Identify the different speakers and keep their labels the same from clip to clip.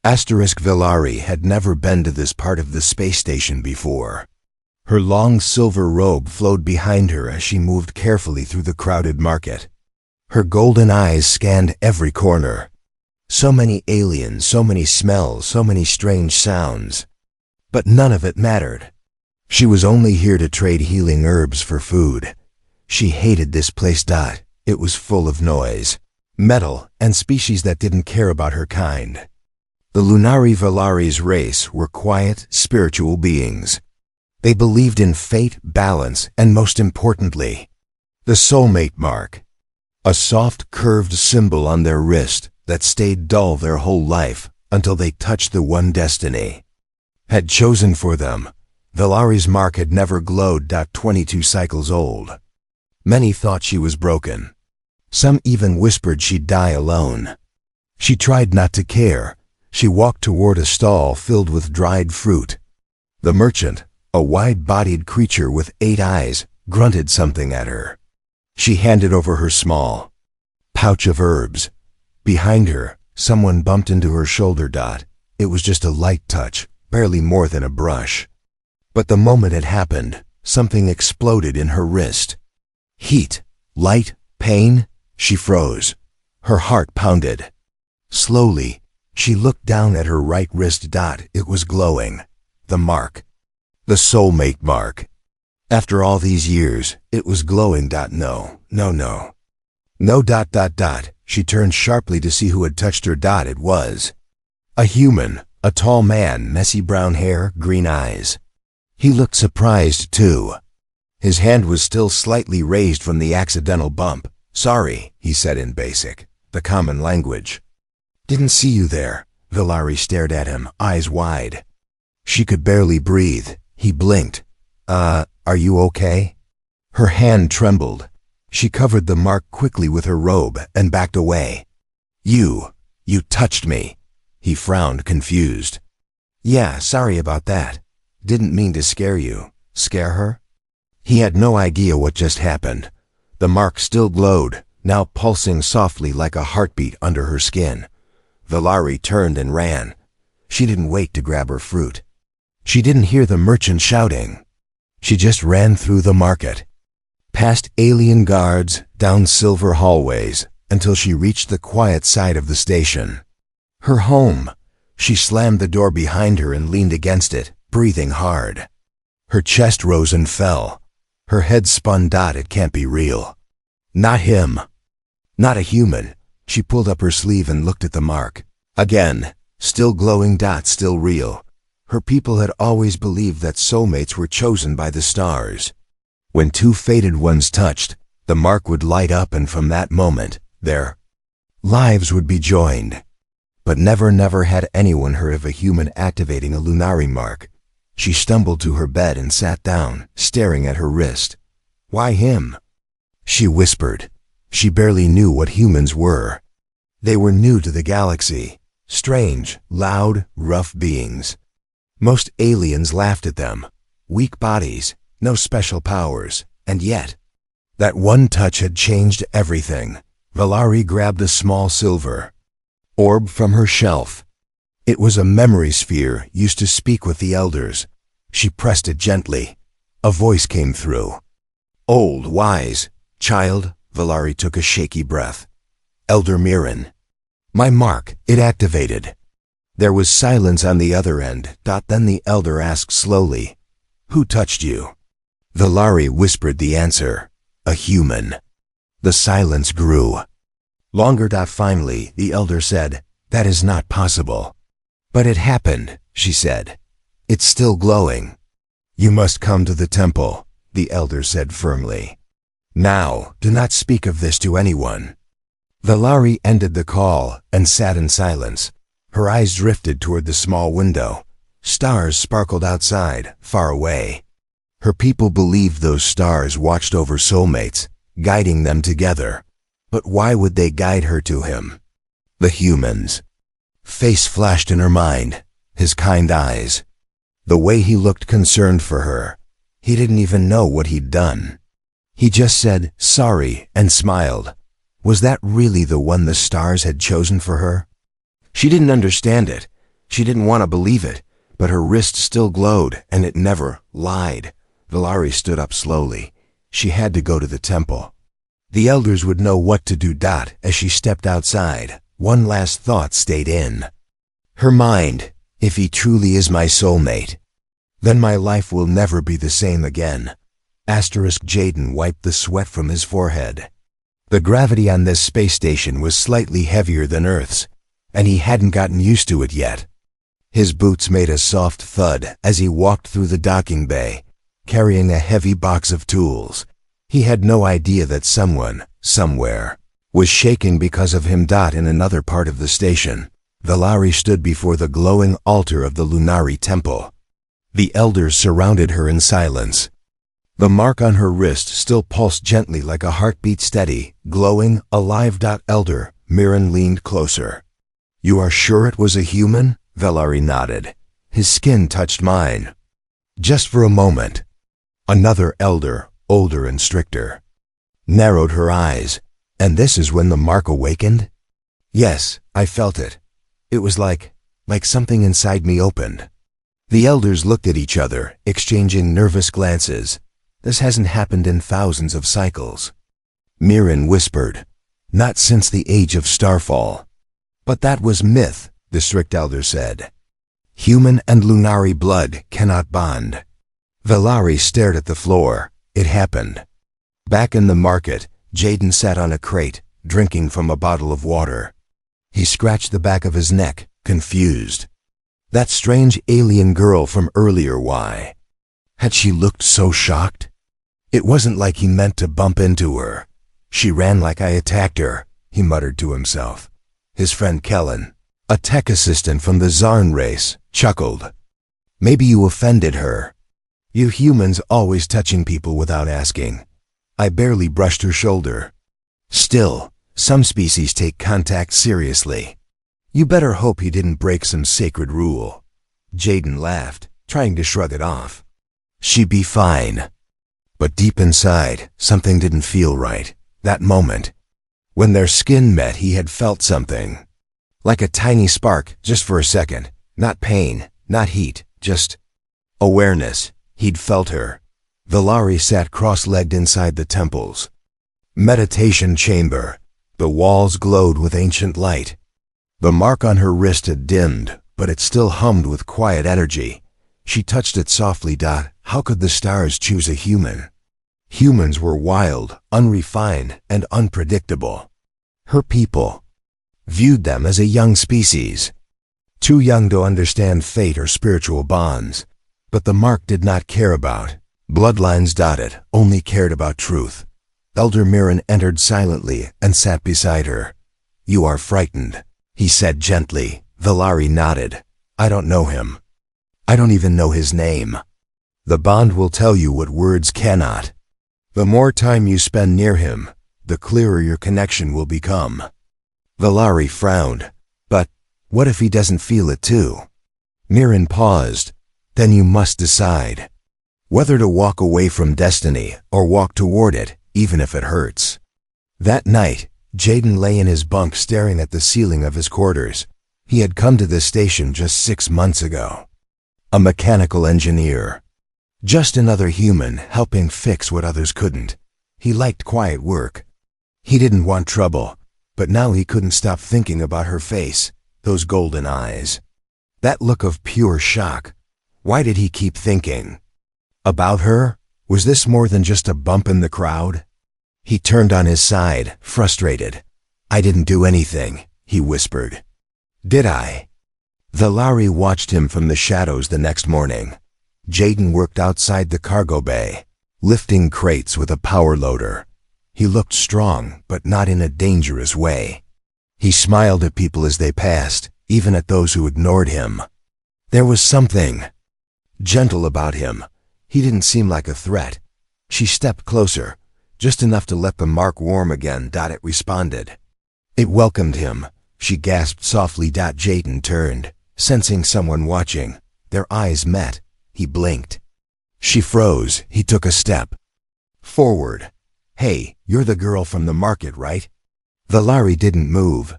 Speaker 1: Villari had never been to this part of the space station before. Her long silver robe flowed behind her as she moved carefully through the crowded market. Her golden eyes scanned every corner. So many aliens, so many smells, so many strange sounds. But none of it mattered. She was only here to trade healing herbs for food. She hated this place. It was full of noise, metal, and species that didn't care about her kind. The Lunari Villari's race were quiet, spiritual beings. They believed in fate, balance, and most importantly, the soulmate mark. A soft, curved symbol on their wrist that stayed dull their whole life until they touched the one destiny had chosen for them. Villari's mark had never glowed. 22 cycles old. Many thought she was broken. Some even whispered she'd die alone. She tried not to care. She walked toward a stall filled with dried fruit. The merchant, a wide-bodied creature with 8 eyes, grunted something at her. She handed over her small pouch of herbs. Behind her, someone bumped into her shoulder. It was just a light touch, barely more than a brush. But the moment it happened, something exploded in her wrist. Heat, light, pain. She froze. Her heart pounded. Slowly, she looked down at her right wrist. It was glowing. The mark. The soulmate mark. After all these years, it was glowing. No. She turned sharply to see who had touched her. It was a human, a tall man, messy brown hair, green eyes. He looked surprised too. His hand was still slightly raised from the accidental bump. "Sorry," he said in basic, the common language. "Didn't see you there." Villari stared at him, eyes wide. She could barely breathe. He blinked. Are you okay?" Her hand trembled. She covered the mark quickly with her robe and backed away. You touched me." He frowned, confused. "Yeah, sorry about that. Didn't mean to scare you." Scare her? He had no idea what just happened. The mark still glowed, now pulsing softly like a heartbeat under her skin. Villari turned and ran. She didn't wait to grab her fruit. She didn't hear the merchant shouting. She just ran through the market, past alien guards, down silver hallways, until she reached the quiet side of the station. Her home. She slammed the door behind her and leaned against it, breathing hard. Her chest rose and fell. Her head spun. It can't be real. Not him. Not a human. She pulled up her sleeve and looked at the mark. Again, still glowing. Still real. Her people had always believed that soulmates were chosen by the stars. When 2 fated ones touched, the mark would light up, and from that moment, their lives would be joined. But never had anyone heard of a human activating a Lunari mark. She stumbled to her bed and sat down, staring at her wrist. "Why him?" she whispered. She barely knew what humans were. They were new to the galaxy. Strange, loud, rough beings. Most aliens laughed at them. Weak bodies, no special powers, and yet, that one touch had changed everything. Villari grabbed a small silver orb from her shelf. It was a memory sphere used to speak with the elders. She pressed it gently. A voice came through. "Old, wise, child." Villari took a shaky breath. "Elder Mirren." "My mark," it activated. There was silence on the other end. Then the elder asked slowly, "Who touched you?" Villari whispered the answer, "A human." The silence grew. Longer. Finally, the elder said, "That is not possible." "But it happened," she said. "It's still glowing." "You must come to the temple," the elder said firmly. "Now, do not speak of this to anyone." Villari ended the call and sat in silence. Her eyes drifted toward the small window. Stars sparkled outside, far away. Her people believed those stars watched over soulmates, guiding them together. But why would they guide her to him? The humans. Face flashed in her mind, his kind eyes. The way he looked concerned for her. He didn't even know what he'd done. He just said, "Sorry," and smiled. Was that really the one the stars had chosen for her? She didn't understand it. She didn't want to believe it, but her wrist still glowed, and it never lied. Valari stood up slowly. She had to go to the temple. The elders would know what to do. As she stepped outside, one last thought stayed in her mind. If he truly is my soulmate, then my life will never be the same again. Jaden wiped the sweat from his forehead. The gravity on this space station was slightly heavier than Earth's, and he hadn't gotten used to it yet. His boots made a soft thud as he walked through the docking bay, carrying a heavy box of tools. He had no idea that someone, somewhere, was shaking because of him. In another part of the station, Valari stood before the glowing altar of the Lunari temple. The elders surrounded her in silence. The mark on her wrist still pulsed gently like a heartbeat, steady, glowing, alive. Elder Mirren leaned closer. You are sure it was a human? Valari nodded. His skin touched mine. Just for a moment. Another elder, older and stricter, narrowed her eyes. And this is when the mark awakened? Yes, I felt it. It was like something inside me opened. The elders looked at each other, exchanging nervous glances. This hasn't happened in thousands of cycles. Mirren whispered, not since the age of starfall. But that was myth, the strict elder said. Human and Lunari blood cannot bond. Valari stared at the floor. It happened. Back in the market, Jaden sat on a crate, drinking from a bottle of water. He scratched the back of his neck, confused. That strange alien girl from earlier, why had she looked so shocked? It wasn't like he meant to bump into her. She ran like I attacked her, he muttered to himself. His friend Kellen, a tech assistant from the Zarn race, chuckled. Maybe you offended her. You humans always touching people without asking. I barely brushed her shoulder. Still, some species take contact seriously. You better hope he didn't break some sacred rule. Jaden laughed, trying to shrug it off. She'd be fine. But deep inside, something didn't feel right. That moment. When their skin met, he had felt something. Like a tiny spark, just for a second. Not pain, not heat, just awareness. He'd felt her. Valari sat cross-legged inside the temple's meditation chamber. The walls glowed with ancient light. The mark on her wrist had dimmed, but it still hummed with quiet energy. She touched it softly. How could the stars choose a human? Humans were wild, unrefined, and unpredictable. Her people viewed them as a young species, too young to understand fate or spiritual bonds. But the mark did not care about bloodlines. It only cared about truth. Elder Mirren entered silently and sat beside her. You are frightened, he said gently. Valari nodded. I don't know him. I don't even know his name. The bond will tell you what words cannot. The more time you spend near him, the clearer your connection will become. Valari frowned. But what if he doesn't feel it too? Mirren paused. Then you must decide whether to walk away from destiny or walk toward it, even if it hurts. That night, Jaden lay in his bunk staring at the ceiling of his quarters. He had come to this station just 6 months ago. A mechanical engineer. Just another human helping fix what others couldn't. He liked quiet work. He didn't want trouble, but now he couldn't stop thinking about her face, those golden eyes. That look of pure shock. Why did he keep thinking about her? Was this more than just a bump in the crowd? He turned on his side, frustrated. I didn't do anything, he whispered. Did I? Valari watched him from the shadows the next morning. Jaden worked outside the cargo bay, lifting crates with a power loader. He looked strong, but not in a dangerous way. He smiled at people as they passed, even at those who ignored him. There was something gentle about him. He didn't seem like a threat. She stepped closer, just enough to let the mark warm again. It responded. It welcomed him. She gasped softly. Jaden turned, sensing someone watching. Their eyes met. He blinked. She froze. He took a step forward. Hey, you're the girl from the market, right? Valari didn't move.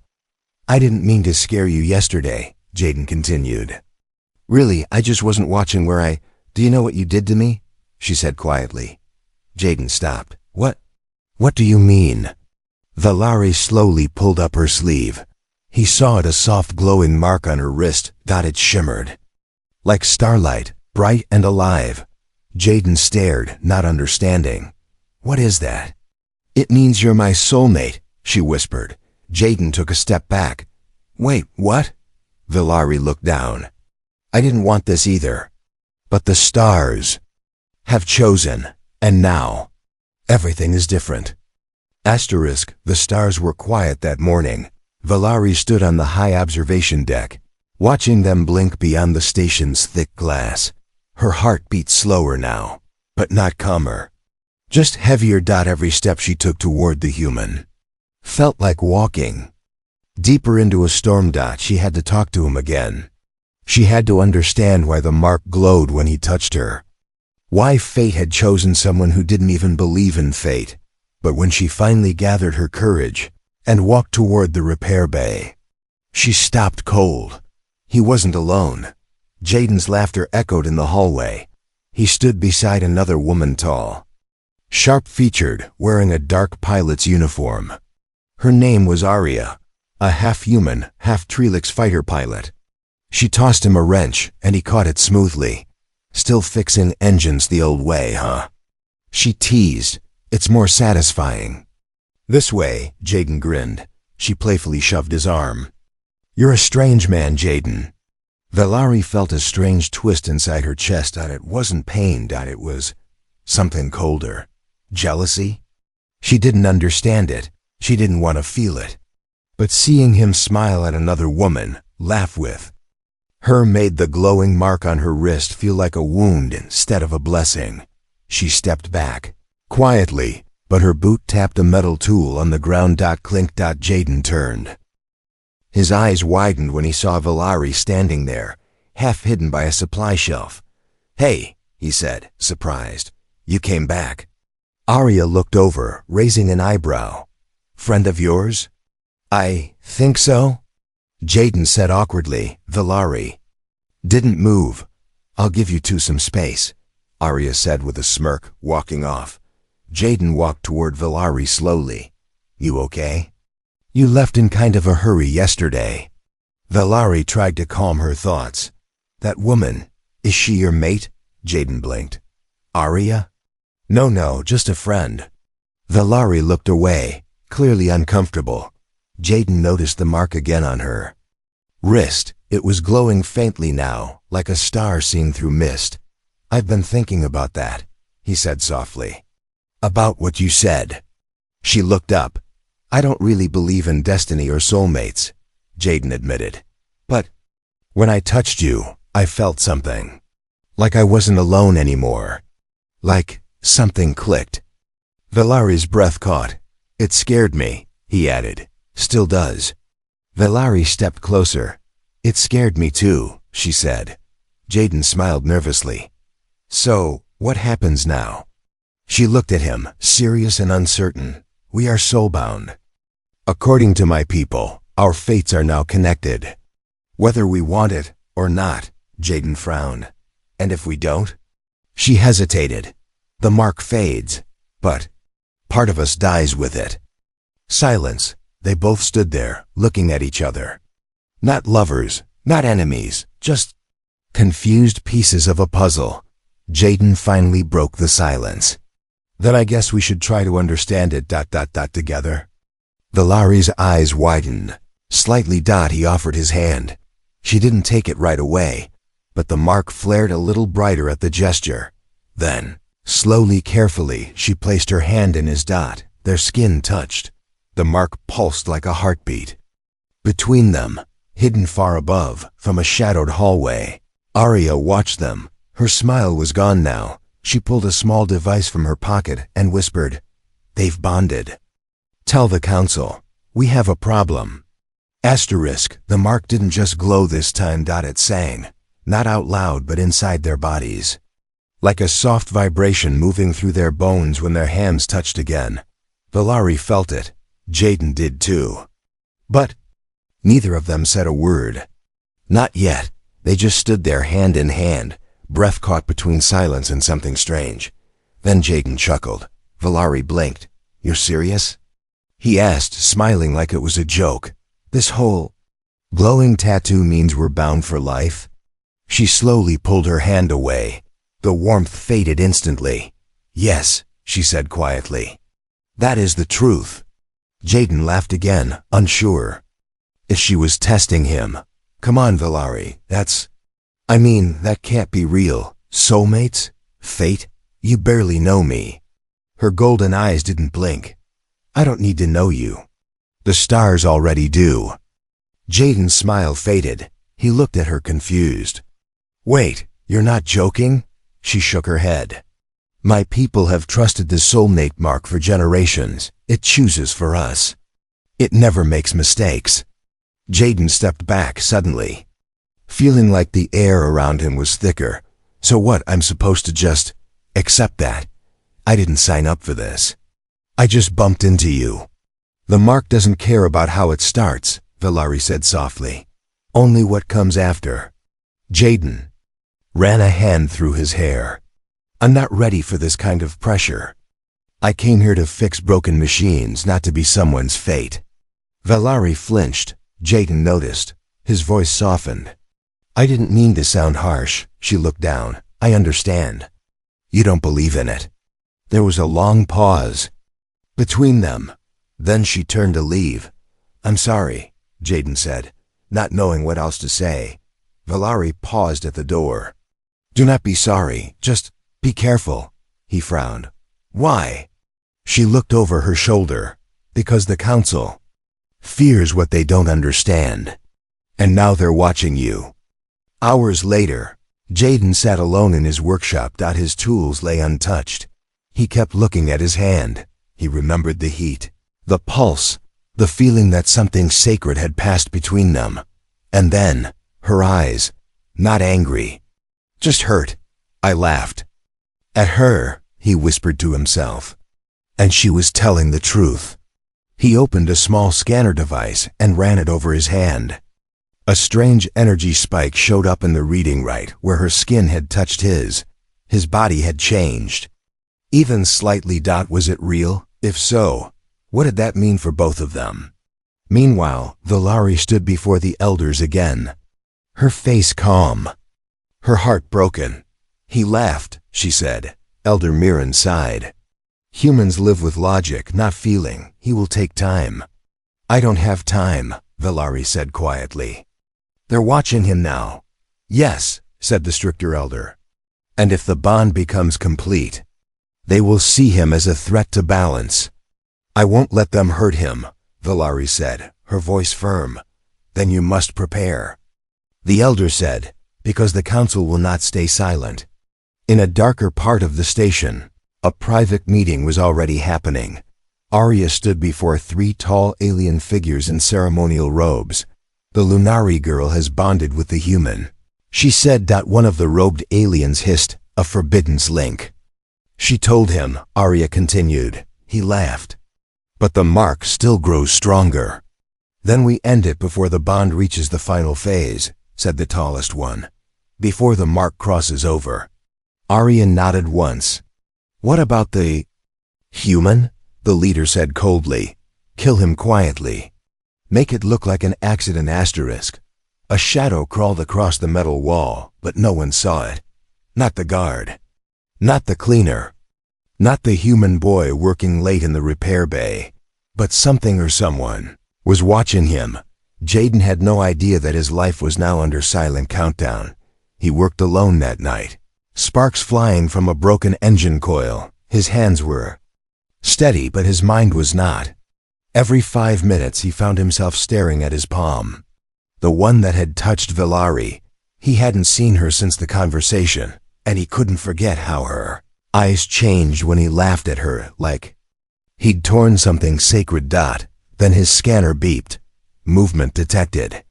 Speaker 1: I didn't mean to scare you yesterday, Jaden continued. Really, I just wasn't watching where Do you know what you did to me? She said quietly. Jaden stopped. What do you mean? Valari slowly pulled up her sleeve. He saw it, a soft glowing mark on her wrist. It shimmered. Like starlight, bright and alive. Jaden stared, not understanding. What is that? It means you're my soulmate, she whispered. Jaden took a step back. Wait, what? Valari looked down. I didn't want this either. But the stars have chosen, and now everything is different. The stars were quiet that morning. Valari stood on the high observation deck, watching them blink beyond the station's thick glass. Her heart beat slower now, but not calmer. Just heavier. Every step she took toward the human felt like walking deeper into a storm. She had to talk to him again. She had to understand why the mark glowed when he touched her. Why fate had chosen someone who didn't even believe in fate. But when she finally gathered her courage and walked toward the repair bay, she stopped cold. He wasn't alone. Jaden's laughter echoed in the hallway. He stood beside another woman, tall, sharp-featured, wearing a dark pilot's uniform. Her name was Arya, a half-human, half-Trelix fighter pilot. She tossed him a wrench, and he caught it smoothly. Still fixing engines the old way, huh? She teased. It's more satisfying. This way, Jaden grinned. She playfully shoved his arm. You're a strange man, Jaden. Valari felt a strange twist inside her chest. It wasn't pain. It was something colder. Jealousy? She didn't understand it. She didn't want to feel it. But seeing him smile at another woman, laugh with her, made the glowing mark on her wrist feel like a wound instead of a blessing. She stepped back, quietly, but her boot tapped a metal tool on the ground. Clink. Jaden turned. His eyes widened when he saw Valari standing there, half hidden by a supply shelf. Hey, he said, surprised. You came back. Arya looked over, raising an eyebrow. Friend of yours? I think so, Jaden said awkwardly. Valari didn't move. I'll give you two some space, Arya said with a smirk, walking off. Jaden walked toward Valari slowly. You okay? You left in kind of a hurry yesterday. Valari tried to calm her thoughts. That woman, is she your mate? Jaden blinked. Arya? No, just a friend. Valari looked away, clearly uncomfortable. Jaden noticed the mark again on her wrist. It was glowing faintly now, like a star seen through mist. I've been thinking about that, he said softly. About what you said. She looked up. I don't really believe in destiny or soulmates, Jaden admitted. But when I touched you, I felt something. Like I wasn't alone anymore. Like something clicked. Valari's breath caught. It scared me, he added. Still does. Valari stepped closer. It scared me too, she said. Jaden smiled nervously. So, what happens now? She looked at him, serious and uncertain. We are soulbound. According to my people, our fates are now connected. Whether we want it or not, Jaden frowned. And if we don't? She hesitated. The mark fades, but part of us dies with it. Silence. They both stood there, looking at each other. Not lovers, not enemies, just confused pieces of a puzzle. Jaden finally broke the silence. Then I guess we should try to understand it. Together. Valari's eyes widened. Slightly. He offered his hand. She didn't take it right away, but the mark flared a little brighter at the gesture. Then, slowly, carefully, she placed her hand in his. Their skin touched. The mark pulsed like a heartbeat. Between them, hidden far above, from a shadowed hallway, Arya watched them. Her smile was gone now. She pulled a small device from her pocket and whispered, They've bonded. Tell the council. We have a problem. The mark didn't just glow this time. It sang, not out loud but inside their bodies. Like a soft vibration moving through their bones when their hands touched again. Valari felt it. Jaden did too. But neither of them said a word. Not yet. They just stood there hand in hand, breath caught between silence and something strange. Then Jaden chuckled. Valari blinked. You're serious? He asked, smiling like it was a joke. This whole glowing tattoo means we're bound for life? She slowly pulled her hand away. The warmth faded instantly. Yes, she said quietly. That is the truth. Jaden laughed again, unsure. If she was testing him. Come on, Valari, that can't be real. Soulmates? Fate? You barely know me. Her golden eyes didn't blink. I don't need to know you. The stars already do. Jaden's smile faded. He looked at her confused. Wait, you're not joking? She shook her head. My people have trusted the soulmate mark for generations. It chooses for us. It never makes mistakes. Jaden stepped back suddenly, feeling like the air around him was thicker. So what, I'm supposed to just accept that? I didn't sign up for this. I just bumped into you. The mark doesn't care about how it starts, Valari said softly. Only what comes after. Jaden ran a hand through his hair. I'm not ready for this kind of pressure. I came here to fix broken machines, not to be someone's fate. Valari flinched. Jaden noticed. His voice softened. I didn't mean to sound harsh. She looked down. I understand. You don't believe in it. There was a long pause between them. Then she turned to leave. I'm sorry, Jaden said, not knowing what else to say. Valari paused at the door. Do not be sorry, just be careful, he frowned. Why? She looked over her shoulder. Because the council fears what they don't understand. And now they're watching you. Hours later, Jaden sat alone in his workshop. His tools lay untouched. He kept looking at his hand. He remembered the heat, the pulse, the feeling that something sacred had passed between them. And then, her eyes, not angry, just hurt. I laughed. At her, he whispered to himself. And she was telling the truth. He opened a small scanner device and ran it over his hand. A strange energy spike showed up in the reading right where her skin had touched his. His body had changed. Even slightly. Was it real? If so, what did that mean for both of them? Meanwhile, Valari stood before the elders again. Her face calm, her heart broken. He laughed, she said. Elder Mirren sighed. Humans live with logic, not feeling. He will take time. I don't have time, Valari said quietly. They're watching him now. Yes, said the stricter elder. And if the bond becomes complete, they will see him as a threat to balance. I won't let them hurt him, Valari said, her voice firm. Then you must prepare. The elder said, because the council will not stay silent. In a darker part of the station, a private meeting was already happening. Arya stood before 3 tall alien figures in ceremonial robes. The Lunari girl has bonded with the human, she said. One of the robed aliens hissed, a forbidden link. She told him, Arya continued. He laughed. But the mark still grows stronger. Then we end it before the bond reaches the final phase, said the tallest one. Before the mark crosses over. Arya nodded once. What about the human? The leader said coldly. Kill him quietly. Make it look like an accident asterisk. A shadow crawled across the metal wall, but no one saw it. Not the guard. Not the cleaner. Not the human boy working late in the repair bay. But something or someone was watching him. Jaden had no idea that his life was now under silent countdown. He worked alone that night. Sparks flying from a broken engine coil. His hands were steady, but his mind was not. Every 5 minutes he found himself staring at his palm. The one that had touched Valari. He hadn't seen her since the conversation, and he couldn't forget how her eyes changed when he laughed at her, like he'd torn something sacred. Then his scanner beeped. Movement detected.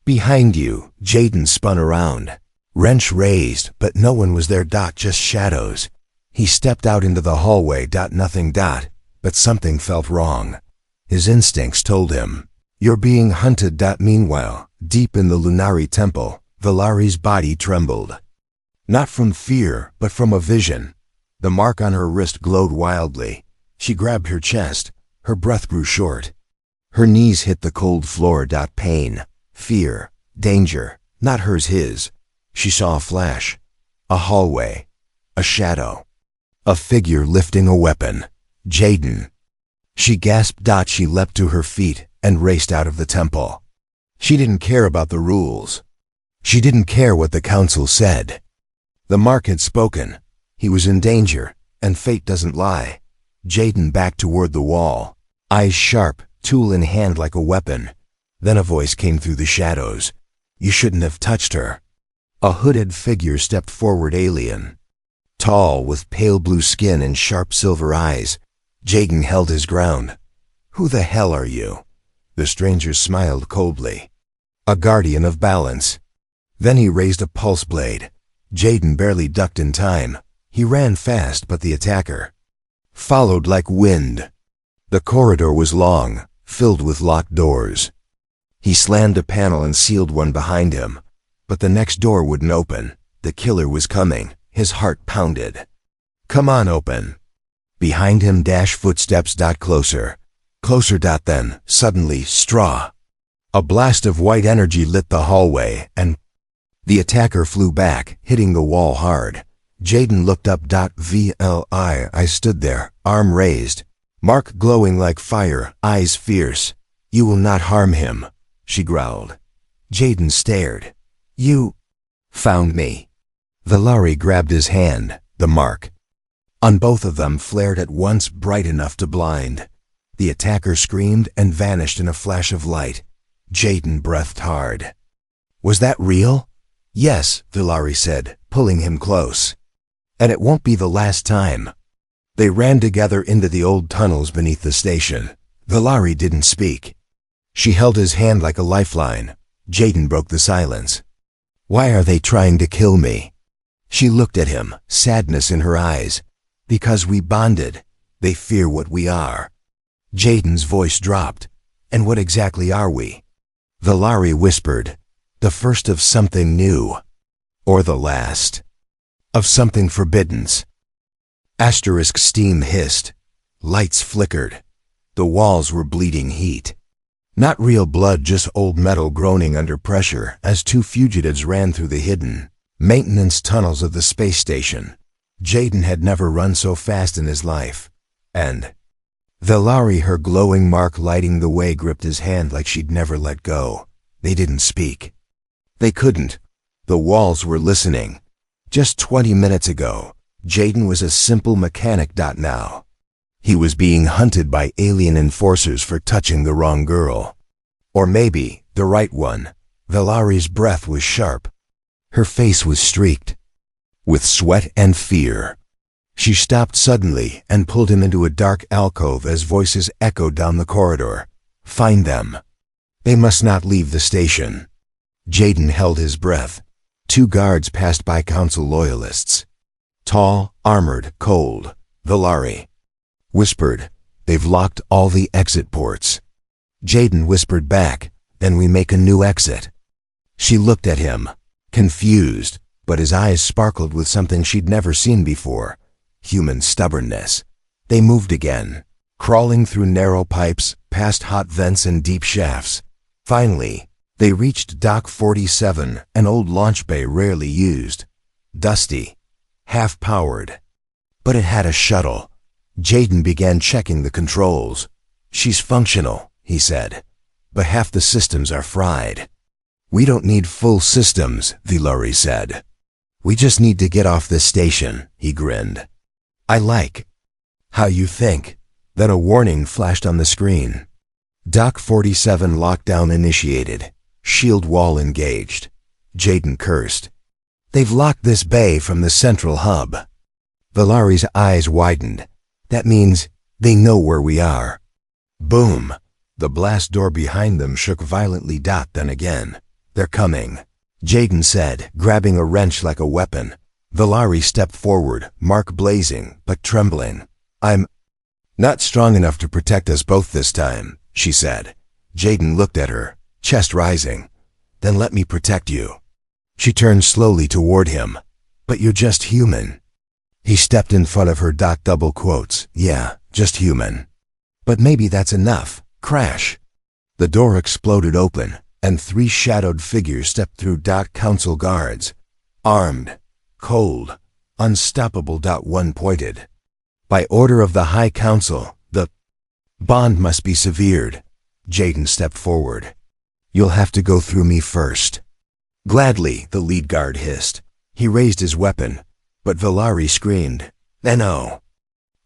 Speaker 1: Behind you, Jaden spun around. Wrench raised, but no one was there. Just shadows. He stepped out into the hallway. Nothing. But something felt wrong. His instincts told him You're being hunted. Meanwhile, deep in the Lunari temple, Valari's body trembled. Not from fear, but from a vision. The mark on her wrist glowed wildly. She grabbed her chest. Her breath grew short. Her knees hit the cold floor. Pain, fear, danger, not hers, his. She saw a flash, a hallway, a shadow, a figure lifting a weapon. Jaden. She gasped. She leapt to her feet and raced out of the temple. She didn't care about the rules. She didn't care what the council said. The mark had spoken. He was in danger, and fate doesn't lie. Jaden backed toward the wall, eyes sharp, tool in hand like a weapon. Then a voice came through the shadows. You shouldn't have touched her. A hooded figure stepped forward, alien. Tall, with pale blue skin and sharp silver eyes. Jaden held his ground. Who the hell are you? The stranger smiled coldly. A guardian of balance. Then he raised a pulse blade. Jaden barely ducked in time. He ran fast, but the attacker followed like wind. The corridor was long, filled with locked doors. He slammed a panel and sealed one behind him. But the next door wouldn't open. The killer was coming. His heart pounded. Come on, open. Behind him, footsteps. Closer. Closer. Then, suddenly, straw. A blast of white energy lit the hallway, and the attacker flew back, hitting the wall hard. Jaden looked up. I stood there, arm raised, mark glowing like fire, eyes fierce. You will not harm him, she growled. Jaden stared. You found me. Valari grabbed his hand. The mark on both of them flared at once, bright enough to blind. The attacker screamed and vanished in a flash of light. Jaden breathed hard. Was that real? Yes, Valari said, pulling him close. And it won't be the last time. They ran together into the old tunnels beneath the station. Valari didn't speak. She held his hand like a lifeline. Jaden broke the silence. Why are they trying to kill me? She looked at him, sadness in her eyes. Because we bonded. They fear what we are. Jaden's voice dropped. And what exactly are we? Valari whispered. The first of something new. Or the last. Of something forbidden. Steam hissed. Lights flickered. The walls were bleeding heat. Not real blood, just old metal groaning under pressure as two fugitives ran through the hidden maintenance tunnels of the space station. Jaden had never run so fast in his life. And Valari, her glowing mark lighting the way, gripped his hand like she'd never let go. They didn't speak. They couldn't. The walls were listening. Just 20 minutes ago, Jaden was a simple mechanic. Now, he was being hunted by alien enforcers for touching the wrong girl. Or maybe the right one. Valari's breath was sharp. Her face was streaked with sweat and fear. She stopped suddenly and pulled him into a dark alcove as voices echoed down the corridor. Find them. They must not leave the station. Jaden held his breath. 2 guards passed by, council loyalists. Tall, armored, cold. Valari whispered, they've locked all the exit ports. Jaden whispered back, then we make a new exit. She looked at him, confused, but his eyes sparkled with something she'd never seen before. Human stubbornness. They moved again, crawling through narrow pipes, past hot vents and deep shafts. Finally, they reached Dock 47, an old launch bay rarely used. Dusty, half-powered. But it had a shuttle. Jaden began checking the controls. She's functional, he said, but half the systems are fried. We don't need full systems, Valari said. We just need to get off this station, he grinned. I like how you think. Then a warning flashed on the screen. Dock 47 lockdown initiated. Shield wall engaged. Jaden cursed. They've locked this bay from the central hub. Valari's eyes widened. That means they know where we are. Boom! The blast door behind them shook violently. Then again. They're coming, Jaden said, grabbing a wrench like a weapon. Valari stepped forward, mark blazing, but trembling. I'm not strong enough to protect us both this time, she said. Jaden looked at her, chest rising. Then let me protect you. She turned slowly toward him. But you're just human. He stepped in front of her. Double quotes. Yeah, just human. But maybe that's enough. Crash. The door exploded open, and 3 shadowed figures stepped through. Council guards. Armed. Cold. Unstoppable. One pointed. By order of the High Council, the bond must be severed. Jaden stepped forward. You'll have to go through me first. Gladly, the lead guard hissed. He raised his weapon, but Valari screamed, "No!"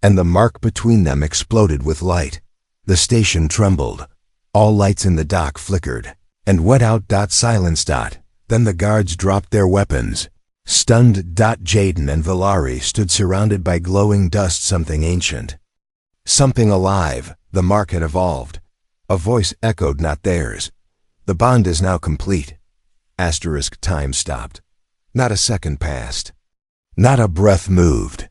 Speaker 1: And the mark between them exploded with light. The station trembled. All lights in the dock flickered and went out. Silence. Then the guards dropped their weapons. Stunned. Jaden and Valari stood surrounded by glowing dust. Something ancient. Something alive. The mark had evolved. A voice echoed, not theirs. The bond is now complete. Time stopped. Not a second passed. Not a breath moved.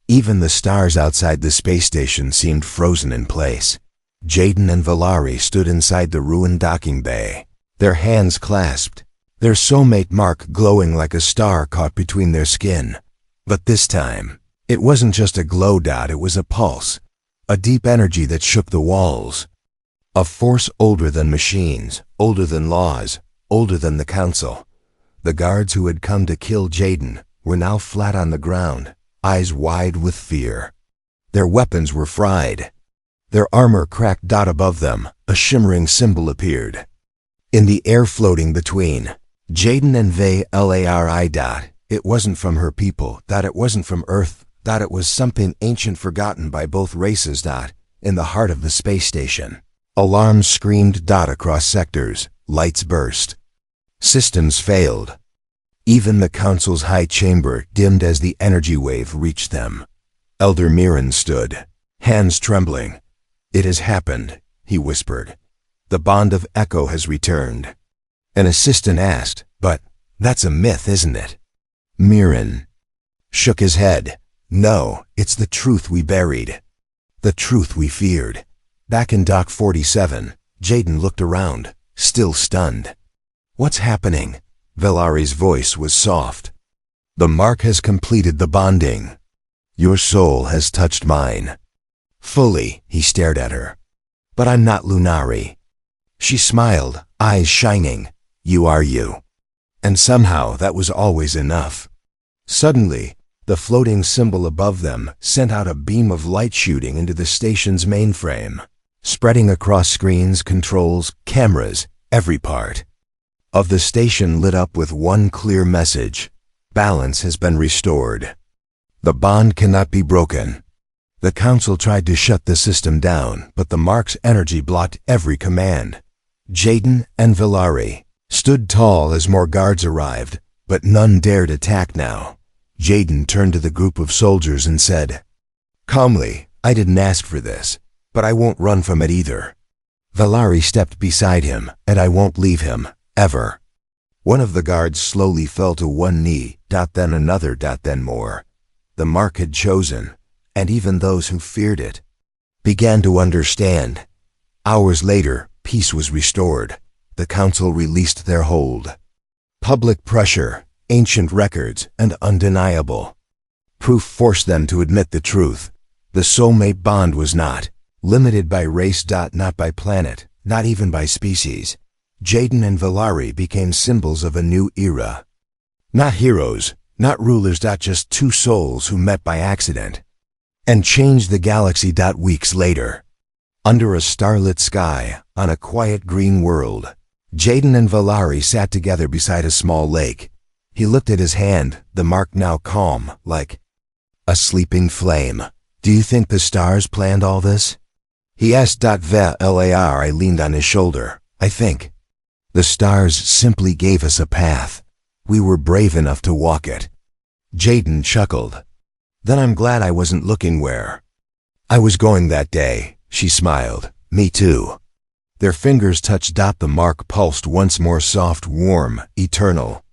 Speaker 1: Even the stars outside the space station seemed frozen in place. Jaden and Valari stood inside the ruined docking bay, their hands clasped, their soulmate mark glowing like a star caught between their skin. But this time, it wasn't just a glow. It was a pulse, a deep energy that shook the walls. A force older than machines, older than laws, older than the council. The guards who had come to kill Jaden were now flat on the ground, eyes wide with fear. Their weapons were fried. Their armor cracked. Above them, a shimmering symbol appeared. In the air floating between Jaden and Valari. It wasn't from her people. It wasn't from Earth. It was something ancient forgotten by both races. In the heart of the space station. Alarms screamed. Across sectors, lights burst. Systems failed. Even the council's high chamber dimmed as the energy wave reached them. Elder Mirren stood, hands trembling. "It has happened," he whispered. "The bond of echo has returned." An assistant asked, "But that's a myth, isn't it?" Mirren shook his head. "No, it's the truth we buried. The truth we feared." Back in Dock 47, Jaden looked around, still stunned. "What's happening?" Valari's voice was soft. "The mark has completed the bonding. Your soul has touched mine." Fully, he stared at her. "But I'm not Lunari." She smiled, eyes shining. "You are you." And somehow that was always enough. Suddenly, the floating symbol above them sent out a beam of light shooting into the station's mainframe, spreading across screens, controls, cameras, every part of the station lit up with one clear message: balance has been restored. The bond cannot be broken. The council tried to shut the system down, but the mark's energy blocked every command. Jaden and Valari stood tall as more guards arrived, but none dared attack now. Jaden turned to the group of soldiers and said, calmly, "I didn't ask for this, but I won't run from it either." Valari stepped beside him, "And I won't leave him, ever." One of the guards slowly fell to one knee, then another, then more. The mark had chosen, and even those who feared it began to understand. Hours later, peace was restored. The council released their hold. Public pressure, ancient records, and undeniable proof forced them to admit the truth. The soulmate bond was not limited by race. Not by planet, not even by species. Jaden and Valari became symbols of a new era. Not heroes, not rulers. Just two souls who met by accident and changed the galaxy. Weeks later, under a starlit sky, on a quiet green world, Jaden and Valari sat together beside a small lake. He looked at his hand, the mark now calm, like a sleeping flame. "Do you think the stars planned all this?" he asked. Valari leaned on his shoulder. "I think the stars simply gave us a path. We were brave enough to walk it." Jaden chuckled. "Then I'm glad I wasn't looking where I was going that day." She smiled. "Me too." Their fingers touched. The mark pulsed once more, soft, warm, eternal.